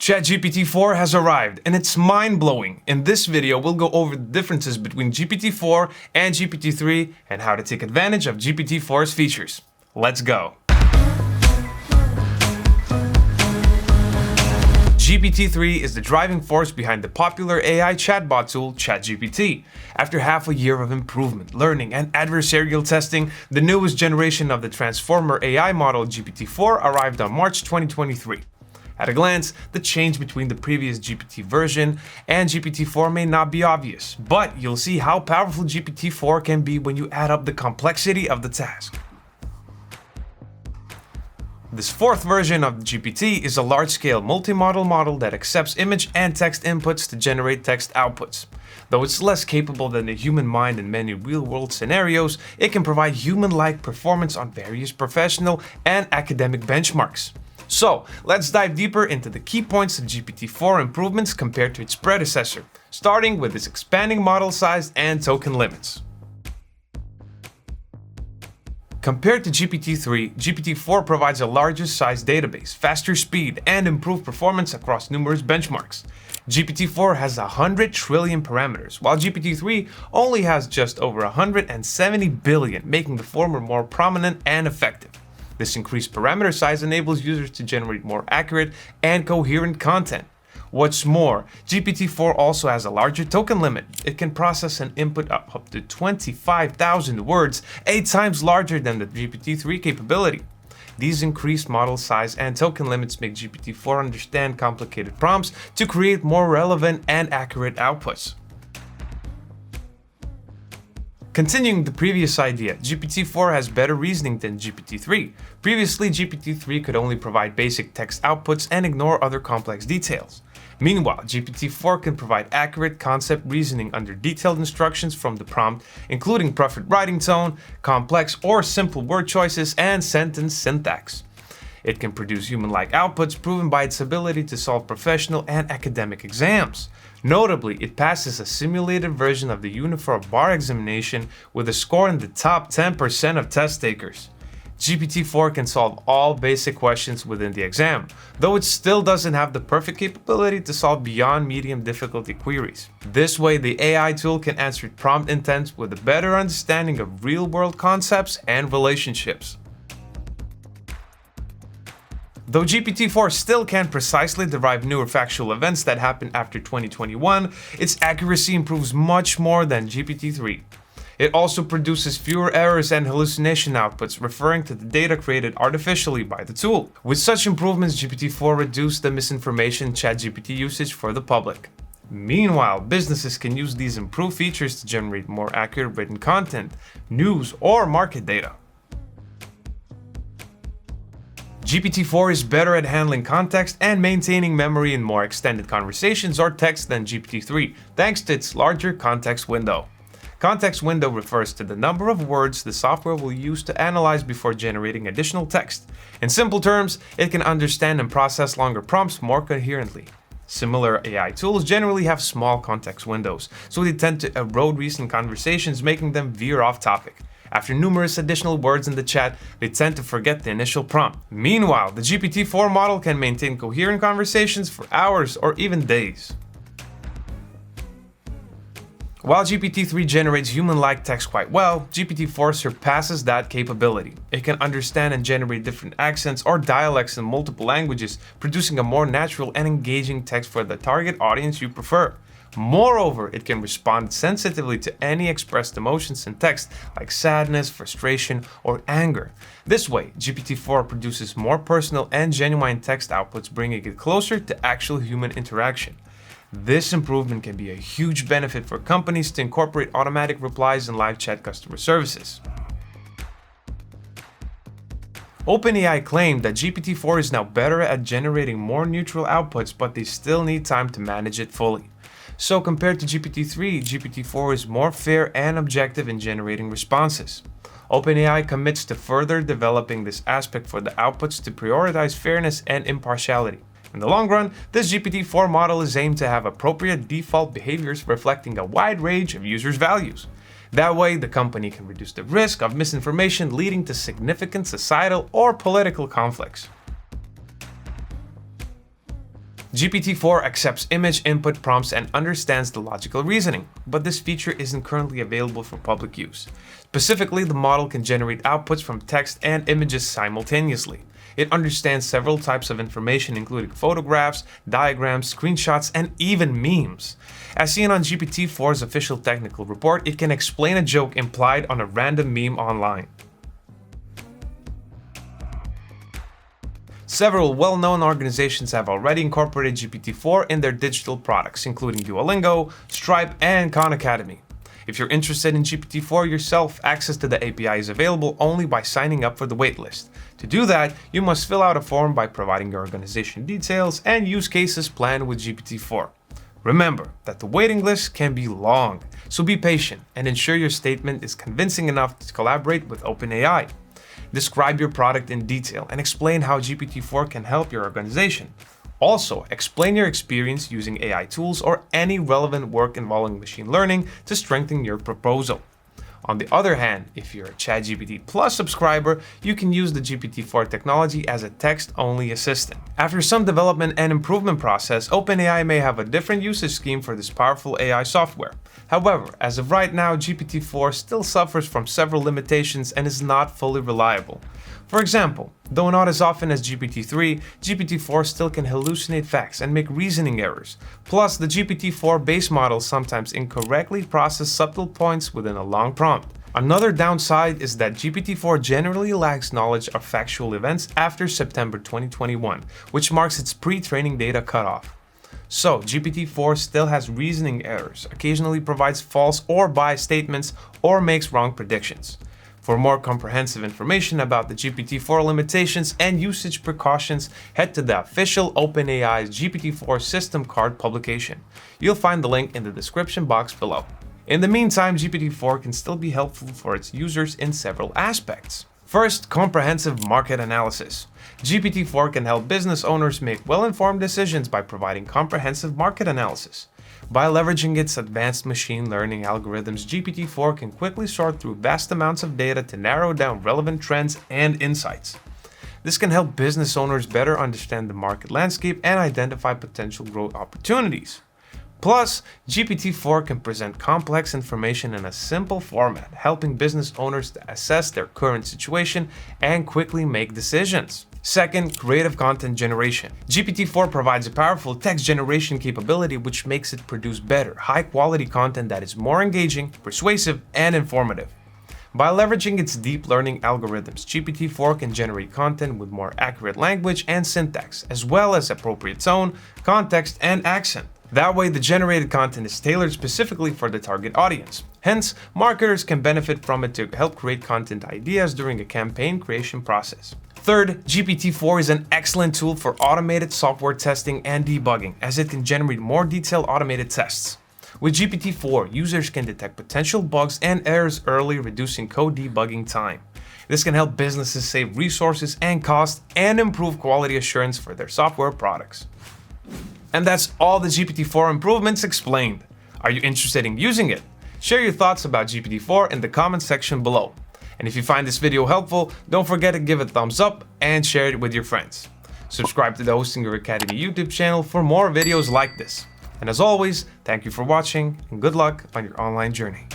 ChatGPT-4 has arrived, and it's mind-blowing. In this video, we'll go over the differences between GPT-4 and GPT-3 and how to take advantage of GPT-4's features. Let's go! GPT-3 is the driving force behind the popular AI chatbot tool ChatGPT. After half a year of improvement, learning, and adversarial testing, the newest generation of the transformer AI model GPT-4 arrived on March 2023. At a glance, the change between the previous GPT version and GPT-4 may not be obvious, but you'll see how powerful GPT-4 can be when you add up the complexity of the task. This fourth version of GPT is a large-scale multimodal model that accepts image and text inputs to generate text outputs. Though it's less capable than the human mind in many real-world scenarios, it can provide human-like performance on various professional and academic benchmarks. So, let's dive deeper into the key points of GPT-4 improvements compared to its predecessor, starting with its expanding model size and token limits. Compared to GPT-3, GPT-4 provides a larger size database, faster speed, and improved performance across numerous benchmarks. GPT-4 has 100 trillion parameters, while GPT-3 only has just over 170 billion, making the former more prominent and effective. This increased parameter size enables users to generate more accurate and coherent content. What's more, GPT-4 also has a larger token limit. It can process an input of up to 25,000 words, 8 times larger than the GPT-3 capability. These increased model size and token limits make GPT-4 understand complicated prompts to create more relevant and accurate outputs. Continuing the previous idea, GPT-4 has better reasoning than GPT-3. Previously, GPT-3 could only provide basic text outputs and ignore other complex details. Meanwhile, GPT-4 can provide accurate concept reasoning under detailed instructions from the prompt, including preferred writing tone, complex or simple word choices, and sentence syntax. It can produce human-like outputs proven by its ability to solve professional and academic exams. Notably, it passes a simulated version of the uniform bar examination with a score in the top 10% of test takers. GPT-4 can solve all basic questions within the exam, though it still doesn't have the perfect capability to solve beyond medium difficulty queries. This way, the AI tool can answer prompt intents with a better understanding of real-world concepts and relationships. Though GPT-4 still can't precisely derive newer factual events that happened after 2021, its accuracy improves much more than GPT-3. It also produces fewer errors and hallucination outputs, referring to the data created artificially by the tool. With such improvements, GPT-4 reduced the misinformation ChatGPT usage for the public. Meanwhile, businesses can use these improved features to generate more accurate written content, news, or market data. GPT-4 is better at handling context and maintaining memory in more extended conversations or text than GPT-3, thanks to its larger context window. Context window refers to the number of words the software will use to analyze before generating additional text. In simple terms, it can understand and process longer prompts more coherently. Similar AI tools generally have small context windows, so they tend to erode recent conversations, making them veer off topic. After numerous additional words in the chat, they tend to forget the initial prompt. Meanwhile, the GPT-4 model can maintain coherent conversations for hours or even days. While GPT-3 generates human-like text quite well, GPT-4 surpasses that capability. It can understand and generate different accents or dialects in multiple languages, producing a more natural and engaging text for the target audience you prefer. Moreover, it can respond sensitively to any expressed emotions in text, like sadness, frustration, or anger. This way, GPT-4 produces more personal and genuine text outputs, bringing it closer to actual human interaction. This improvement can be a huge benefit for companies to incorporate automatic replies in live chat customer services. OpenAI claimed that GPT-4 is now better at generating more neutral outputs, but they still need time to manage it fully. So compared to GPT-3, GPT-4 is more fair and objective in generating responses. OpenAI commits to further developing this aspect for the outputs to prioritize fairness and impartiality. In the long run, this GPT-4 model is aimed to have appropriate default behaviors reflecting a wide range of users' values. That way, the company can reduce the risk of misinformation leading to significant societal or political conflicts. GPT-4 accepts image input prompts and understands the logical reasoning, but this feature isn't currently available for public use. Specifically, the model can generate outputs from text and images simultaneously. It understands several types of information, including photographs, diagrams, screenshots, and even memes. As seen on GPT-4's official technical report, it can explain a joke implied on a random meme online. Several well-known organizations have already incorporated GPT-4 in their digital products, including Duolingo, Stripe, and Khan Academy. If you're interested in GPT-4 yourself, access to the API is available only by signing up for the waitlist. To do that, you must fill out a form by providing your organization details and use cases planned with GPT-4. Remember that the waiting list can be long, so be patient and ensure your statement is convincing enough to collaborate with OpenAI. Describe your product in detail and explain how GPT-4 can help your organization. Also, explain your experience using AI tools or any relevant work involving machine learning to strengthen your proposal. On the other hand, if you're a ChatGPT Plus subscriber, you can use the GPT-4 technology as a text-only assistant. After some development and improvement process, OpenAI may have a different usage scheme for this powerful AI software. However, as of right now, GPT-4 still suffers from several limitations and is not fully reliable. For example, though not as often as GPT-3, GPT-4 still can hallucinate facts and make reasoning errors. Plus, the GPT-4 base model sometimes incorrectly processes subtle points within a long prompt. Another downside is that GPT-4 generally lacks knowledge of factual events after September 2021, which marks its pre-training data cutoff. So, GPT-4 still has reasoning errors, occasionally provides false or biased statements, or makes wrong predictions. For more comprehensive information about the GPT-4 limitations and usage precautions, head to the official OpenAI GPT-4 system card publication. You'll find the link in the description box below. In the meantime, GPT-4 can still be helpful for its users in several aspects. First, comprehensive market analysis. GPT-4 can help business owners make well-informed decisions by providing comprehensive market analysis. By leveraging its advanced machine learning algorithms, GPT-4 can quickly sort through vast amounts of data to narrow down relevant trends and insights. This can help business owners better understand the market landscape and identify potential growth opportunities. Plus, GPT-4 can present complex information in a simple format, helping business owners to assess their current situation and quickly make decisions. Second, creative content generation. GPT-4 provides a powerful text generation capability which makes it produce better, high-quality content that is more engaging, persuasive, and informative. By leveraging its deep learning algorithms, GPT-4 can generate content with more accurate language and syntax, as well as appropriate tone, context, and accent. That way, the generated content is tailored specifically for the target audience. Hence, marketers can benefit from it to help create content ideas during a campaign creation process. Third, GPT-4 is an excellent tool for automated software testing and debugging, as it can generate more detailed automated tests. With GPT-4, users can detect potential bugs and errors early, reducing code debugging time. This can help businesses save resources and cost and improve quality assurance for their software products. And that's all the GPT-4 improvements explained. Are you interested in using it? Share your thoughts about GPT-4 in the comments section below. And if you find this video helpful, don't forget to give it a thumbs up and share it with your friends. Subscribe to the Hosting Your Academy YouTube channel for more videos like this. And as always, thank you for watching and good luck on your online journey.